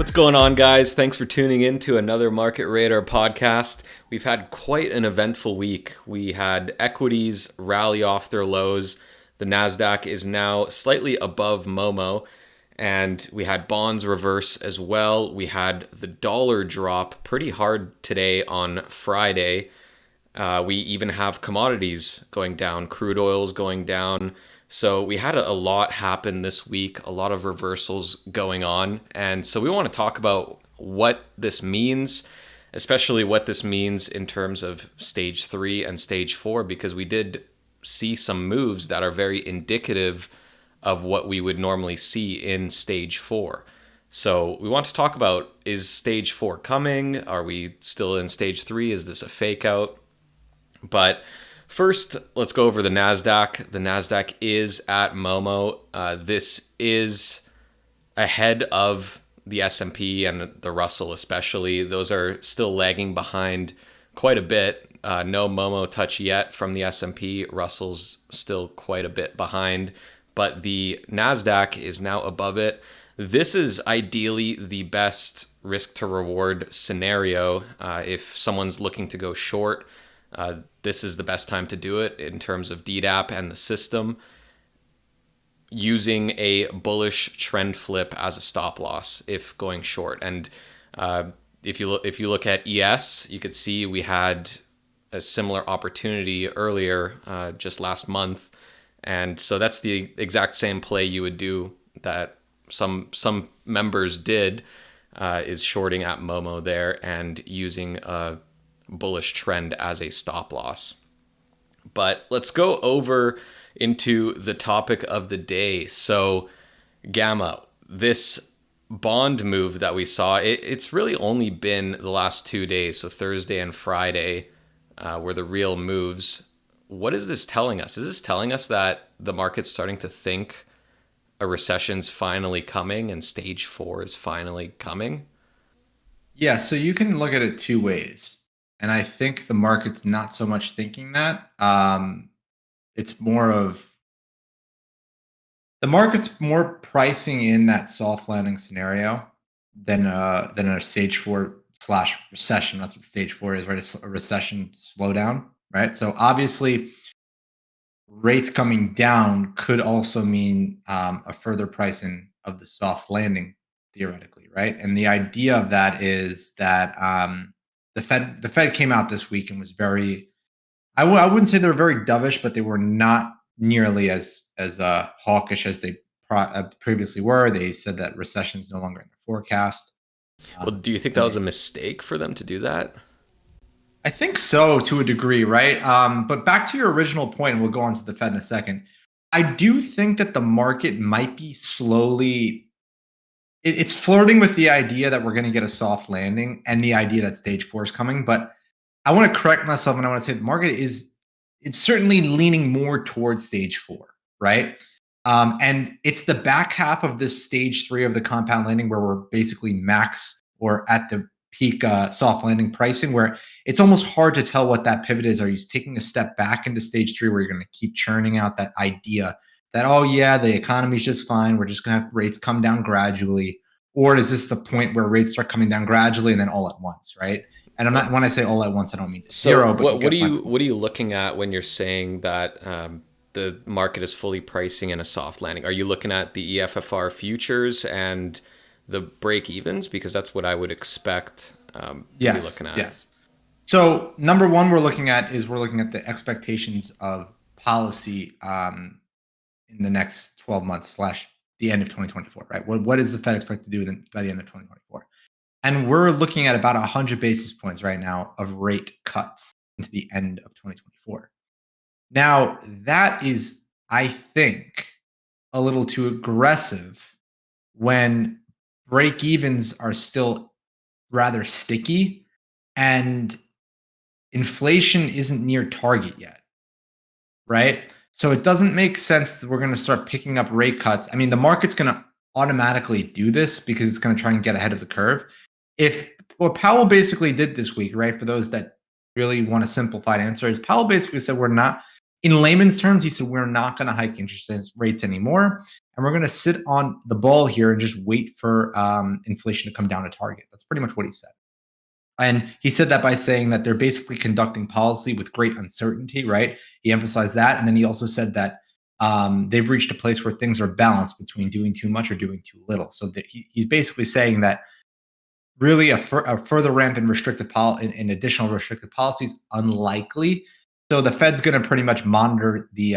What's going on, guys? Thanks for tuning in to another Market Radar podcast. We've had quite an eventful week. We had equities rally off their lows. The NASDAQ is now slightly above Momo, and we had bonds reverse as well. We had the dollar drop pretty hard today on Friday. We even have commodities going down, crude oils going down. So we had a lot happen this week, a lot of reversals going on. And so we want to talk about what this means, especially what this means in terms of stage 3 and stage 4, because we did see some moves that are very indicative of what we would normally see in stage 4. So we want to talk about, is stage 4 coming? Are we still in stage 3? Is this a fake out? But first, let's go over the NASDAQ. The NASDAQ is at Momo. This is ahead of the S&P and the Russell especially. Those are still lagging behind quite a bit. No Momo touch yet from the S&P. Russell's still quite a bit behind. But the NASDAQ is now above it. This is ideally the best risk to reward scenario if someone's looking to go short. This is the best time to do it in terms of DDAP and the system, using a bullish trend flip as a stop loss if going short. And if you look at ES, you could see we had a similar opportunity earlier just last month, and so that's the exact same play you would do that some members did, is shorting at Momo there and using a bullish trend as a stop loss. But let's go over into the topic of the day. So Gamma, this bond move that we saw, it's really only been the last 2 days. So Thursday and Friday were the real moves. What is this telling us? Is this telling us that the market's starting to think a recession's finally coming and stage 4 is finally coming? Yeah, so you can look at it two ways. And I think the market's not so much thinking that. It's more of the market's more pricing in that soft landing scenario than a stage 4 slash recession. That's what stage 4 is, right? It's a recession slowdown, right? So obviously, rates coming down could also mean a further pricing of the soft landing, theoretically, right? And the idea of that is that the Fed came out this week and was very, I wouldn't say they were very dovish, but they were not nearly as hawkish as they previously were. They said that recession is no longer in their forecast. Well, do you think that And was a mistake for them to do that? I think so, to a degree, right? But back to your original point, and we'll go on to the Fed in a second. I do think that the market might be slowly, it's flirting with the idea that we're going to get a soft landing and the idea that stage 4 is coming. But I want to correct myself, and I want to say the market is, it's certainly leaning more towards stage 4, right? And it's the back half of this stage 3 of the compound landing where we're basically max or at the peak soft landing pricing, where it's almost hard to tell what that pivot is. Are you taking a step back into stage 3 where you're going to keep churning out that idea that, oh yeah, the economy's just fine, we're just going to have rates come down gradually? Or is this the point where rates start coming down gradually and then all at once, right? And I'm not, when I say all at once, I don't mean So zero, but you get my point. what are you looking at when you're saying that the market is fully pricing in a soft landing? Are you looking at the EFFR futures and the break evens, because that's what I would expect to be Yes, looking at? yes. So number one, we're looking at the expectations of policy in the next 12 months slash the end of 2024, right? What does the Fed expect to do by the end of 2024? And we're looking at about 100 basis points right now of rate cuts into the end of 2024. Now, that is, I think, a little too aggressive when break evens are still rather sticky and inflation isn't near target yet, right? So it doesn't make sense that we're going to start picking up rate cuts. I mean, the market's going to automatically do this because it's going to try and get ahead of the curve. If what Powell basically did this week, right, for those that really want a simplified answer, is Powell basically said we're not In layman's terms, he said, we're not going to hike interest rates anymore. And we're going to sit on the ball here and just wait for inflation to come down to target. That's pretty much what he said. And he said that by saying that they're basically conducting policy with great uncertainty, right? He emphasized that. And then he also said that they've reached a place where things are balanced between doing too much or doing too little. So that he's basically saying that really a further ramp in in additional restrictive policies unlikely. So the Fed's going to pretty much monitor the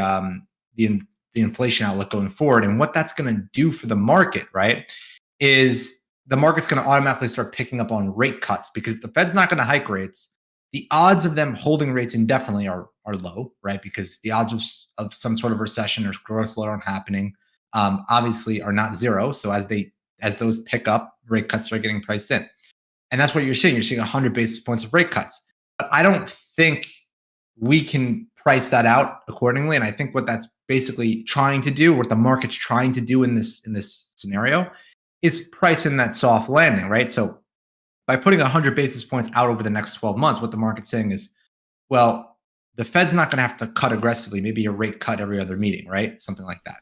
the inflation outlook going forward, and what that's going to do for the market, right, is the market's going to automatically start picking up on rate cuts because the Fed's not going to hike rates. The odds of them holding rates indefinitely are low, right? Because the odds of some sort of recession or growth slowdown happening obviously are not zero. So as those pick up, rate cuts are getting priced in. And that's what you're seeing. You're seeing 100 basis points of rate cuts. But I don't think we can price that out accordingly. And I think what that's basically trying to do, what the market's trying to do in this scenario, is price in that soft landing, right? So by putting 100 basis points out over the next 12 months, what the market's saying is, well, the Fed's not going to have to cut aggressively, maybe a rate cut every other meeting, right? Something like that.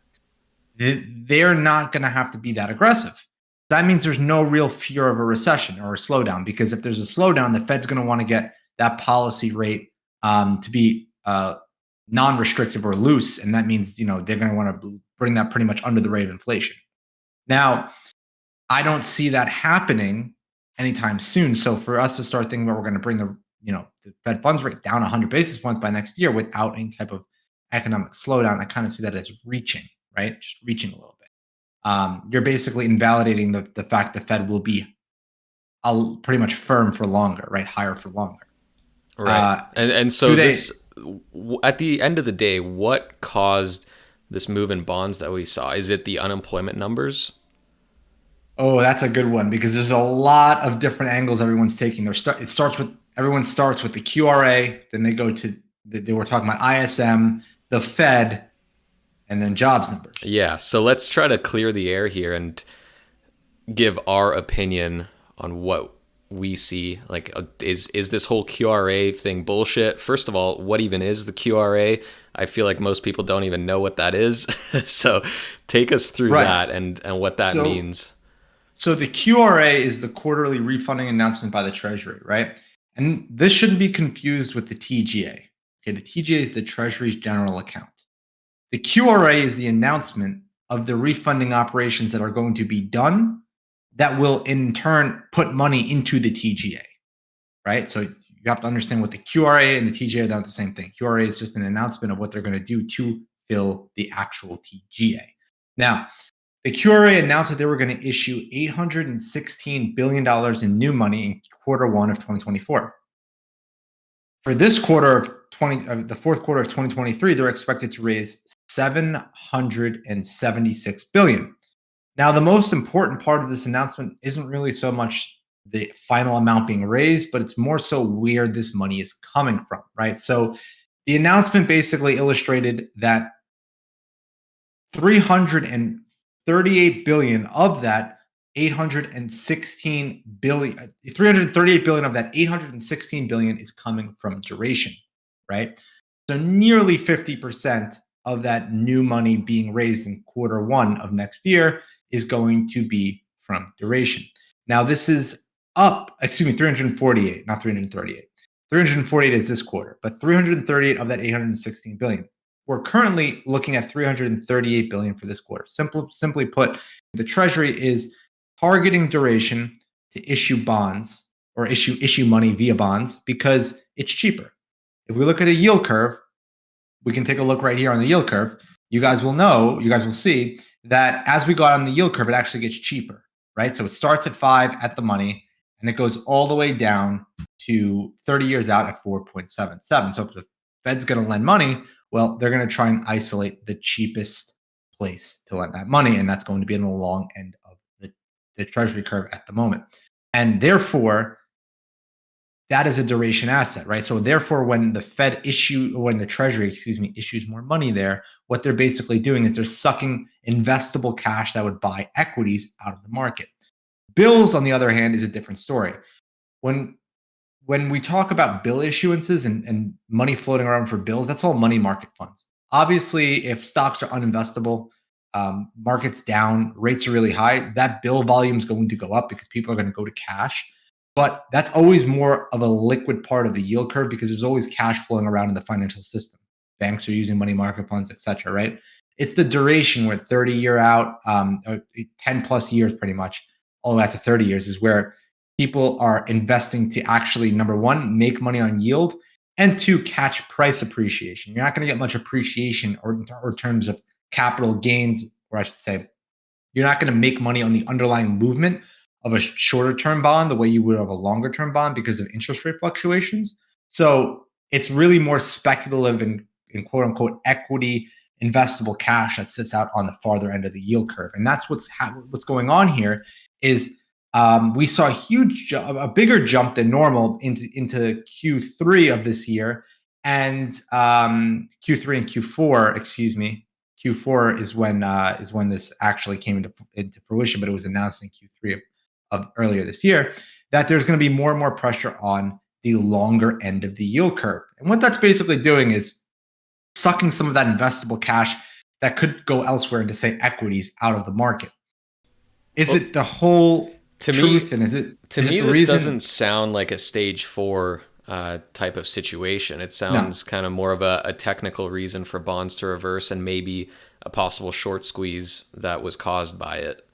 They're not going to have to be that aggressive. That means there's no real fear of a recession or a slowdown, because if there's a slowdown, the Fed's going to want to get that policy rate to be non-restrictive or loose, and that means they're going to want to bring that pretty much under the rate of inflation. Now, I don't see that happening anytime soon. So for us to start thinking about we're going to bring the Fed funds rate down 100 basis points by next year without any type of economic slowdown, I kind of see that as reaching, right? Just reaching a little bit. You're basically invalidating the fact the Fed will be pretty much firm for longer, right? Higher for longer. Right. And so at the end of the day, what caused this move in bonds that we saw? Is it the unemployment numbers? Oh, that's a good one, because there's a lot of different angles everyone's taking. Everyone starts with the QRA, then they go to they were talking about ISM, the Fed, and then jobs numbers. Yeah. So let's try to clear the air here and give our opinion on what we see. Like, is this whole QRA thing bullshit? First of all, what even is the QRA? I feel like most people don't even know what that is. So take us through that and what that means. So the QRA is the quarterly refunding announcement by the Treasury, right? And this shouldn't be confused with the TGA. Okay, the TGA is the Treasury's general account. The QRA is the announcement of the refunding operations that are going to be done that will in turn put money into the TGA, right? So you have to understand what the QRA and the TGA are not the same thing. QRA is just an announcement of what they're going to do to fill the actual TGA. Now, the QRA announced that they were going to issue $816 billion in new money in quarter one of 2024. For this quarter of the fourth quarter of 2023, they're expected to raise $776 billion. Now, the most important part of this announcement isn't really so much the final amount being raised, but it's more so where this money is coming from, right? So the announcement basically illustrated that 338 billion of that 816 billion, 338 billion of that 816 billion is coming from duration, right? So nearly 50% of that new money being raised in quarter one of next year is going to be from duration. Now, this is up, 348, not 338. 348 is this quarter, but 338 of that 816 billion. We're currently looking at 338 billion for this quarter. Simply put, the Treasury is targeting duration to issue bonds or issue money via bonds because it's cheaper. If we look at a yield curve, we can take a look right here on the yield curve. You guys will see that as we go out on the yield curve, it actually gets cheaper, right? So it starts at 5 at the money, and it goes all the way down to 30 years out at 4.77. So if the Fed's going to lend money, well, they're going to try and isolate the cheapest place to lend that money, and that's going to be in the long end of the Treasury curve at the moment. And therefore, that is a duration asset, right? So therefore, when the Treasury, issues more money there, what they're basically doing is they're sucking investable cash that would buy equities out of the market. Bills, on the other hand, is a different story. When when we talk about bill issuances and money floating around for bills, that's all money market funds. Obviously, if stocks are uninvestable, markets down, rates are really high, that bill volume is going to go up because people are going to go to cash. But that's always more of a liquid part of the yield curve because there's always cash flowing around in the financial system. Banks are using money market funds, et cetera, right? It's the duration where 30-year out, 10 plus years pretty much, all the way out to 30 years is where people are investing to actually, number one, make money on yield, and two, catch price appreciation. You're not going to get much appreciation or terms of capital gains, or I should say, you're not going to make money on the underlying movement of a shorter term bond the way you would of a longer term bond because of interest rate fluctuations. So it's really more speculative in quote unquote equity investable cash that sits out on the farther end of the yield curve. And that's what's going on here is we saw a bigger jump than normal into Q3 of this year, and Q3 and Q4, excuse me. Q4 is when this actually came into fruition, but it was announced in Q3 of earlier this year that there's going to be more and more pressure on the longer end of the yield curve. And what that's basically doing is sucking some of that investable cash that could go elsewhere into, say, equities out of the market. Is Well, it the whole to truth, me, and to is it me, the this reason? doesn't sound like a stage four type of situation. It No. sounds kind of more of a technical reason for bonds to reverse and maybe a possible short squeeze that was caused by it.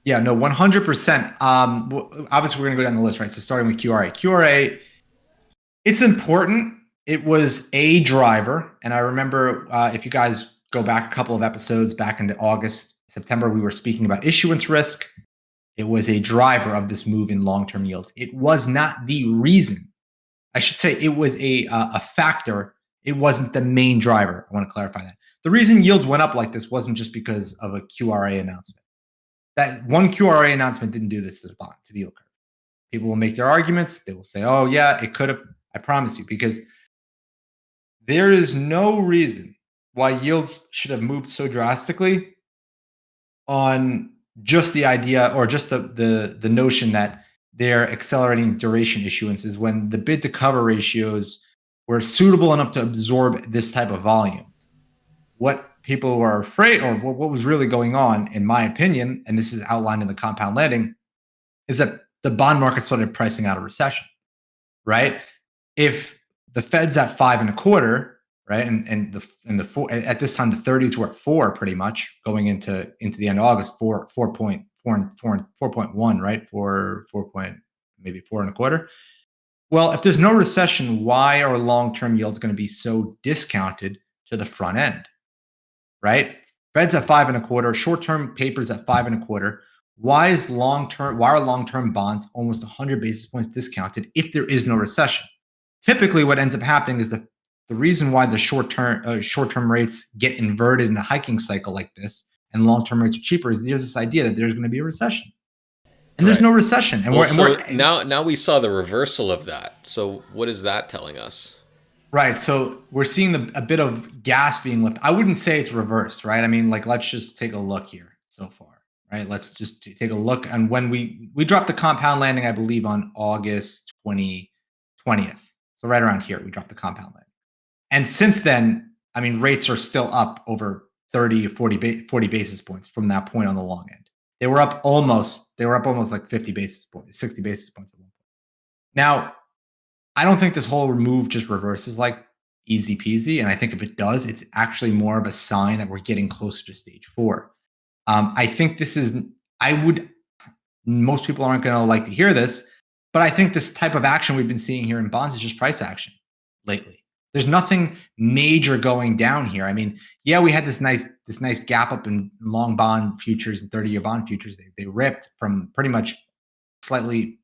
Yeah, no, 100%. Obviously, we're going to go down the list, right? So starting with QRA. QRA, it's important. It was a driver. And I remember if you guys go back a couple of episodes back into August, September, we were speaking about issuance risk. It was a driver of this move in long-term yields. It was not the reason. I should say it was a factor. It wasn't the main driver. I want to clarify that. The reason yields went up like this wasn't just because of a QRA announcement. That one QRA announcement didn't do this to the bond, to the yield curve. People will make their arguments. They will say, oh, yeah, it could have. I promise you, because there is no reason why yields should have moved so drastically on just the idea or just the notion that they're accelerating duration issuances when the bid to cover ratios were suitable enough to absorb this type of volume. What people were afraid, or what was really going on, in my opinion, and this is outlined in the compound landing, is that the bond market started pricing out a recession, right? If the Fed's at 5.25, right, and the four, at this time the 30s were at 4 pretty much going into the end of August, 4.1, right, maybe 4.25. Well, if there's no recession, why are long-term yields going to be so discounted to the front end, right? Fed's at 5.25, short-term papers at 5.25. Why are long-term bonds almost 100 basis points discounted if there is no recession? Typically, what ends up happening is the reason why the short-term rates get inverted in a hiking cycle like this, and long-term rates are cheaper, is there's this idea that there's going to be a recession, and there's Right. no recession, and Well, we're so now we saw the reversal of that. So what is that telling us? right. So we're seeing a bit of gas being lifted. I wouldn't say it's reversed, right? I mean, like, let's just take a look here so far, right? Let's just take a look. And when we dropped the compound landing, I believe on August 20th. So right around here, we dropped the compound landing. And since then, I mean, rates are still up over 30 or 40 basis points from that point on the long end. They were up almost like 50 basis points, 60 basis points at one point. Now, I don't think this whole move just reverses like easy peasy. And I think if it does, it's actually more of a sign that we're getting closer to stage four. I think this is, most people aren't going to like to hear this, but I think this type of action we've been seeing here in bonds is just price action lately. There's nothing major going down here. I mean, yeah, we had this nice gap up in long bond futures and 30-year bond futures. They ripped from pretty much slightly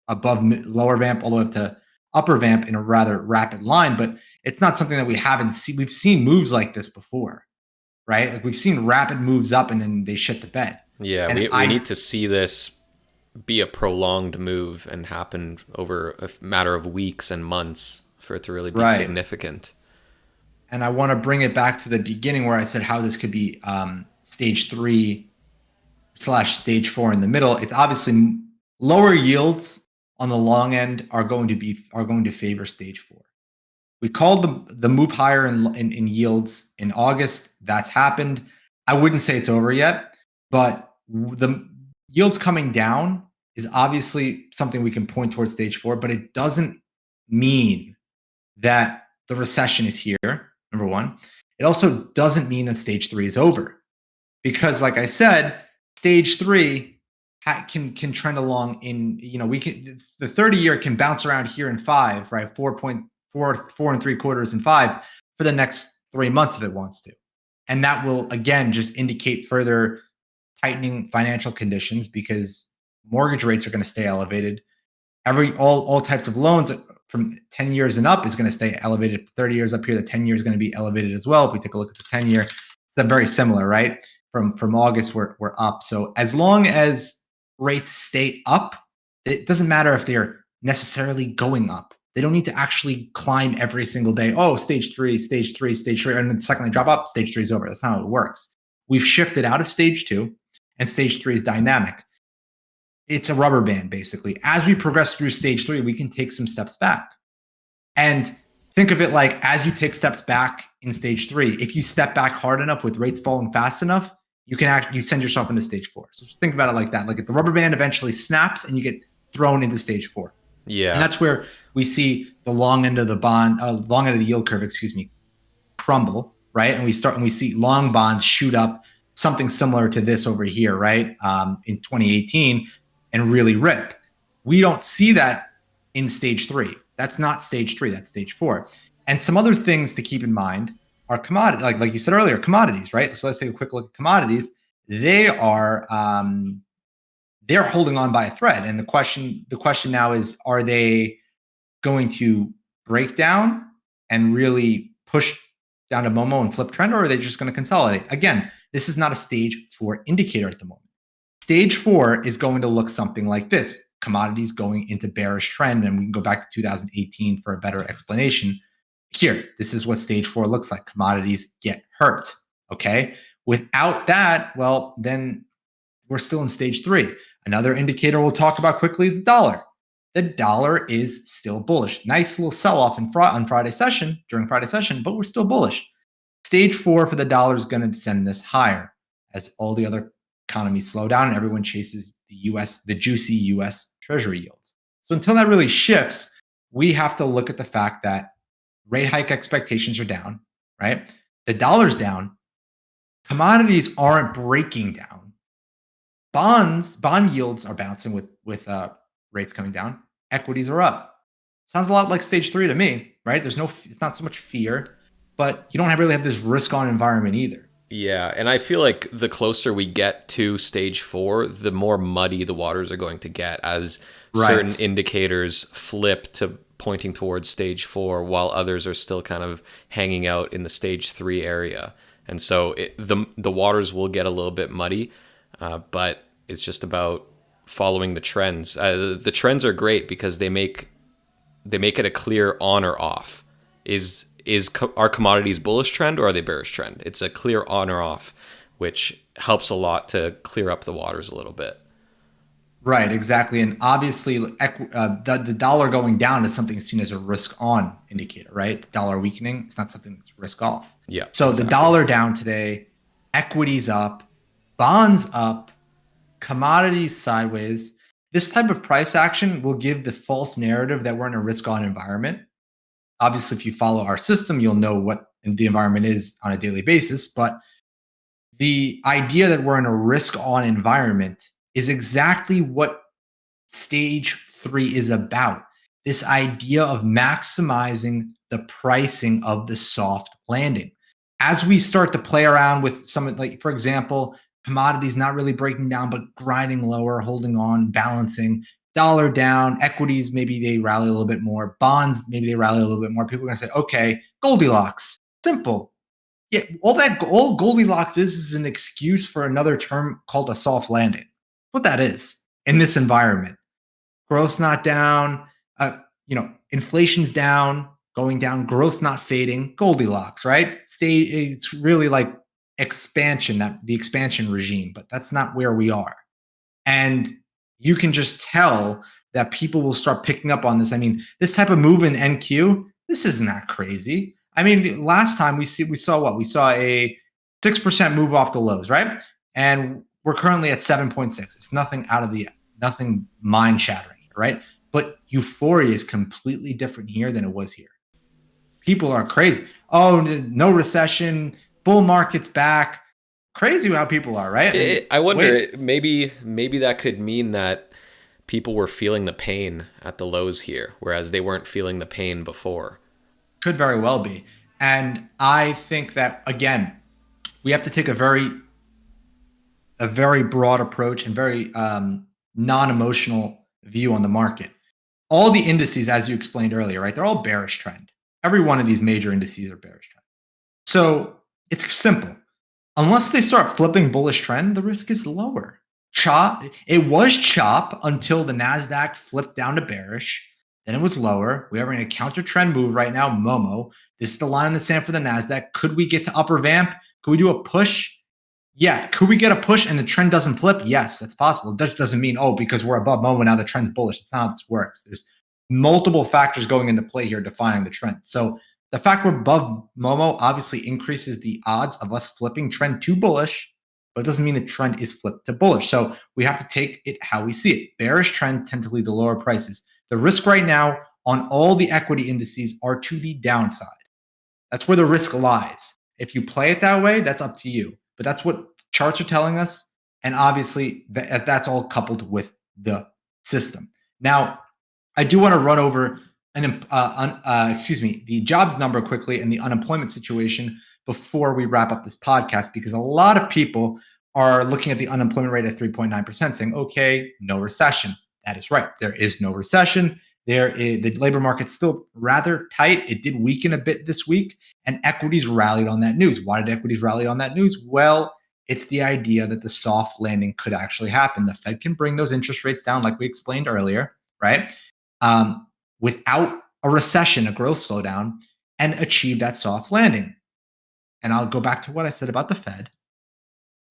above lower vamp all the way up to upper vamp in a rather rapid line, but it's not something that we haven't seen. We've seen moves like this before, right? Like, we've seen rapid moves up and then they shit the bed. Yeah, And we need to see this be a prolonged move and happen over a matter of weeks and months for it to really be right. significant. And I want to bring it back to the beginning where I said how this could be stage 3/stage 4 in the middle. It's obviously lower yields on the long end are going to favor stage 4. We called the move higher in yields in August. That's happened. I wouldn't say it's over yet, but the yields coming down is obviously something we can point towards stage 4, but it doesn't mean that the recession is here, number one. It also doesn't mean that stage 3 is over, because like I said, stage 3 can trend along in, we can, the 30-year can bounce around here in 5, right? 4.4 and 3/4 and 5 for the next 3 months if it wants to. And that will again just indicate further tightening financial conditions, because mortgage rates are going to stay elevated. All types of loans from 10 years and up is going to stay elevated. 30 years up here, the 10 year is going to be elevated as well. If we take a look at the 10-year, it's very similar, right? From August, we're up. So as long as rates stay up, it doesn't matter if they're necessarily going up. They don't need to actually climb every single day. Oh, stage 3, stage 3, stage 3. And then the second they drop up, stage 3 is over. That's not how it works. We've shifted out of stage 2, and stage 3 is dynamic. It's a rubber band, basically. As we progress through stage 3, we can take some steps back. And think of it like, as you take steps back in stage 3, if you step back hard enough with rates falling fast enough, you send yourself into stage 4. So just think about it like that. Like if the rubber band eventually snaps and you get thrown into stage 4. Yeah. And that's where we see the long end of the yield curve, crumble, right? And we see long bonds shoot up, something similar to this over here, right? In 2018, and really rip. We don't see that in stage 3. That's not stage 3, that's stage 4. And some other things to keep in mind are commodities, like you said earlier, commodities, right? So let's take a quick look at commodities. They are they're holding on by a thread. And the question now is, are they going to break down and really push down to Momo and flip trend, or are they just going to consolidate? Again, this is not a stage 4 indicator at the moment. Stage 4 is going to look something like this. Commodities going into bearish trend, and we can go back to 2018 for a better explanation. Here, this is what stage 4 looks like. Commodities get hurt, okay? Without that, well, then we're still in stage 3. Another indicator we'll talk about quickly is the dollar. The dollar is still bullish. Nice little sell-off on Friday session, during Friday session, but we're still bullish. Stage 4 for the dollar is going to send this higher as all the other economies slow down and everyone chases the juicy US Treasury yields. So until that really shifts, we have to look at the fact that rate hike expectations are down, right? The dollar's down. Commodities aren't breaking down. Bond yields are bouncing with rates coming down. Equities are up. Sounds a lot like stage 3 to me, right? It's not so much fear, but you don't really have this risk on environment either. Yeah, and I feel like the closer we get to stage 4, the more muddy the waters are going to get as certain indicators flip to pointing towards stage 4 while others are still kind of hanging out in the stage 3 area. And so the waters will get a little bit muddy, but it's just about following the trends. The trends are great because they make it a clear on or off. Are commodities bullish trend or are they bearish trend? It's a clear on or off, which helps a lot to clear up the waters a little bit. Right, exactly. And obviously, the dollar going down is something seen as a risk-on indicator, right? The dollar weakening is not something that's risk-off. Yeah. So exactly. The dollar down today, equities up, bonds up, commodities sideways. This type of price action will give the false narrative that we're in a risk-on environment. Obviously, if you follow our system, you'll know what the environment is on a daily basis. But the idea that we're in a risk-on environment is exactly what stage 3 is about. This idea of maximizing the pricing of the soft landing. As we start to play around with some, like, for example, commodities not really breaking down, but grinding lower, holding on, balancing, dollar down, equities, maybe they rally a little bit more, bonds, maybe they rally a little bit more. People are going to say, okay, Goldilocks, simple. Yeah, all Goldilocks is an excuse for another term called a soft landing. What that is in this environment. Growth's not down, inflation's down, going down, growth's not fading, Goldilocks, right? It's really like expansion, the expansion regime, but that's not where we are. And you can just tell that people will start picking up on this. I mean, this type of move in NQ, this isn't that crazy. I mean, last time we saw what? We saw a 6% move off the lows, right? And we're currently at 7.6. It's nothing mind shattering, right? But euphoria is completely different here than it was here. People are crazy. Oh, no recession, bull market's back. Crazy how people are, right? I Wait, wonder, maybe that could mean that people were feeling the pain at the lows here, whereas they weren't feeling the pain before. could very well be. And I think that again, we have to take a very broad approach and very non-emotional view on the market. All the indices, as you explained earlier, right? They're all bearish trend. Every one of these major indices are bearish trend. So it's simple. Unless they start flipping bullish trend, the risk is lower. It was chop until the Nasdaq flipped down to bearish. Then it was lower. We're having a counter trend move right now. Momo. This is the line in the sand for the Nasdaq. Could we get to upper vamp? Could we do a push? Yeah. Could we get a push and the trend doesn't flip? Yes, that's possible. That doesn't mean, oh, because we're above Momo now the trend's bullish. It's not how this works. There's multiple factors going into play here defining the trend. So the fact we're above Momo obviously increases the odds of us flipping trend to bullish, but it doesn't mean the trend is flipped to bullish. So we have to take it how we see it. Bearish trends tend to lead to lower prices. The risk right now on all the equity indices are to the downside. That's where the risk lies. If you play it that way, that's up to you. But that's what charts are telling us. And obviously, that's all coupled with the system. Now, I do want to run over the jobs number quickly and the unemployment situation before we wrap up this podcast, because a lot of people are looking at the unemployment rate at 3.9%, saying, okay, no recession. That is right. There is no recession. The labor market's still rather tight. It did weaken a bit this week, and equities rallied on that news. Why did equities rally on that news? Well, it's the idea that the soft landing could actually happen. The Fed can bring those interest rates down, like we explained earlier, right? Without a recession, a growth slowdown, and achieve that soft landing. And I'll go back to what I said about the Fed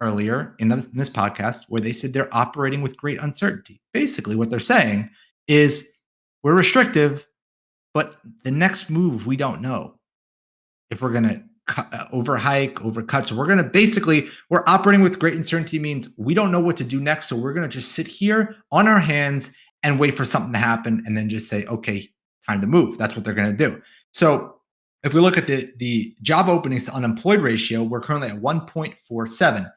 earlier in this podcast, where they said they're operating with great uncertainty. Basically, what they're saying is we're restrictive, but the next move, we don't know if we're going to overhike, overcut. So we're operating with great uncertainty means we don't know what to do next. So we're going to just sit here on our hands and wait for something to happen and then just say, okay, time to move. That's what they're going to do. So if we look at the job openings to unemployed ratio, we're currently at 1.47.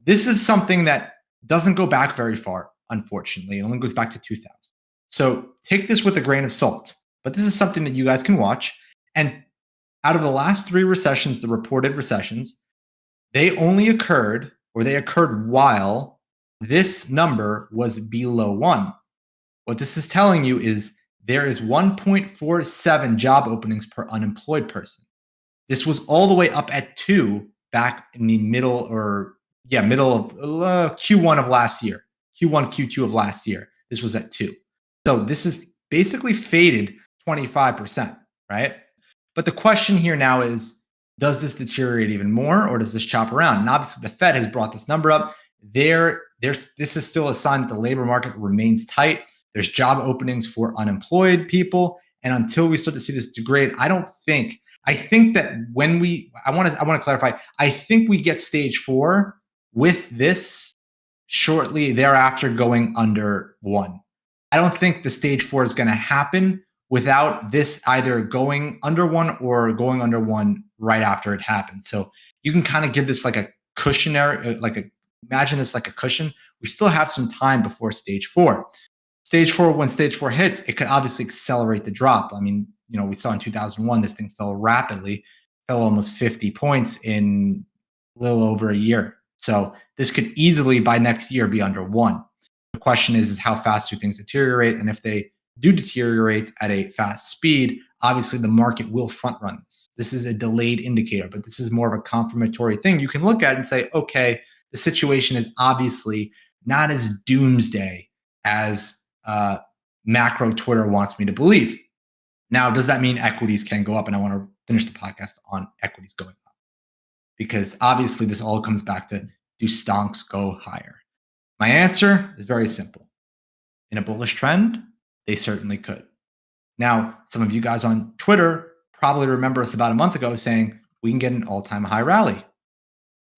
This is something that doesn't go back very far, unfortunately. It only goes back to 2000. So take this with a grain of salt. But this is something that you guys can watch. And out of the last three recessions, the reported recessions, they occurred while this number was below 1. What this is telling you is there is 1.47 job openings per unemployed person. This was all the way up at 2 back in the middle of Q1 of last year. Q1, Q2 of last year. This was at 2. So this is basically faded 25%, right? But the question here now is, does this deteriorate even more or does this chop around? And obviously the Fed has brought this number up. This is still a sign that the labor market remains tight. There's job openings for unemployed people. And until we start to see this degrade, I think that I want to clarify, I think we get stage 4 with this shortly thereafter going under 1. I don't think the stage 4 is going to happen without this either going under 1 or going under 1 right after it happens. So you can kind of give this like a cushionary, imagine this like a cushion. We still have some time before stage 4. Stage 4, when stage 4 hits, it could obviously accelerate the drop. I mean, we saw in 2001, this thing fell rapidly, fell almost 50 points in a little over a year. So this could easily by next year be under 1. The question is how fast do things deteriorate? And if they do deteriorate at a fast speed, obviously the market will front run this. This is a delayed indicator, but this is more of a confirmatory thing. You can look at it and say, okay, the situation is obviously not as doomsday as macro Twitter wants me to believe. Now, does that mean equities can go up? And I want to finish the podcast on equities going up, because obviously this all comes back to, do stonks go higher? My answer is very simple. In a bullish trend, they certainly could. Now, some of you guys on Twitter probably remember us about a month ago saying we can get an all-time high rally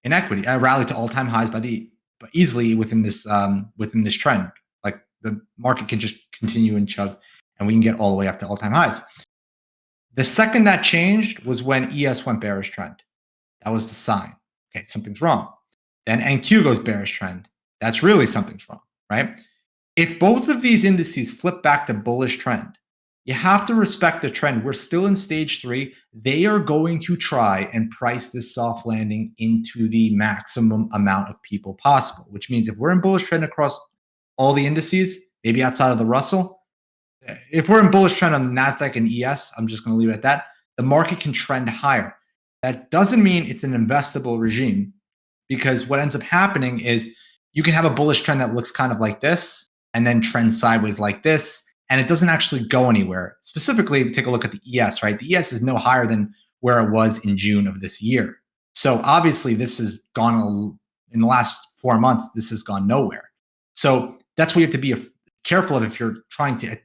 in equity, a rally to all-time highs but easily within this trend. Like the market can just continue and chug, and we can get all the way up to all-time highs. The second that changed was when ES went bearish trend. That was the sign. Okay, something's wrong. Then NQ goes bearish trend. That's really something's wrong, right? If both of these indices flip back to bullish trend, you have to respect the trend. We're still in stage 3. They are going to try and price this soft landing into the maximum amount of people possible, which means if we're in bullish trend across all the indices, maybe outside of the Russell, if we're in bullish trend on the NASDAQ and ES, I'm just going to leave it at that, the market can trend higher. That doesn't mean it's an investable regime, because what ends up happening is you can have a bullish trend that looks kind of like this and then trend sideways like this, and it doesn't actually go anywhere. Specifically, if you take a look at the ES, right? The ES is no higher than where it was in June of this year. So obviously this has gone, in the last 4 months, this has gone nowhere. So that's what you have to be careful of if you're trying to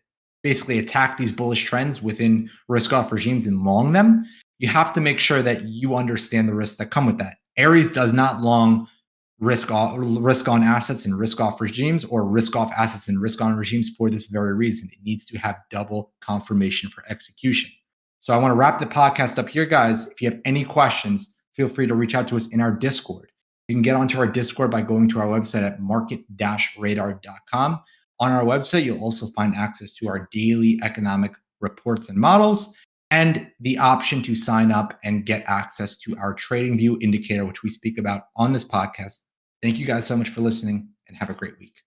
basically attack these bullish trends within risk-off regimes and long them. You have to make sure that you understand the risks that come with that. Aries does not long risk on assets and risk off regimes, or risk off assets and risk on regimes, for this very reason. It needs to have double confirmation for execution. So I want to wrap the podcast up here, guys. If you have any questions, feel free to reach out to us in our Discord. You can get onto our Discord by going to our website at market-radar.com. On our website, you'll also find access to our daily economic reports and models, and the option to sign up and get access to our Trading View indicator, which we speak about on this podcast. Thank you guys so much for listening, and have a great week.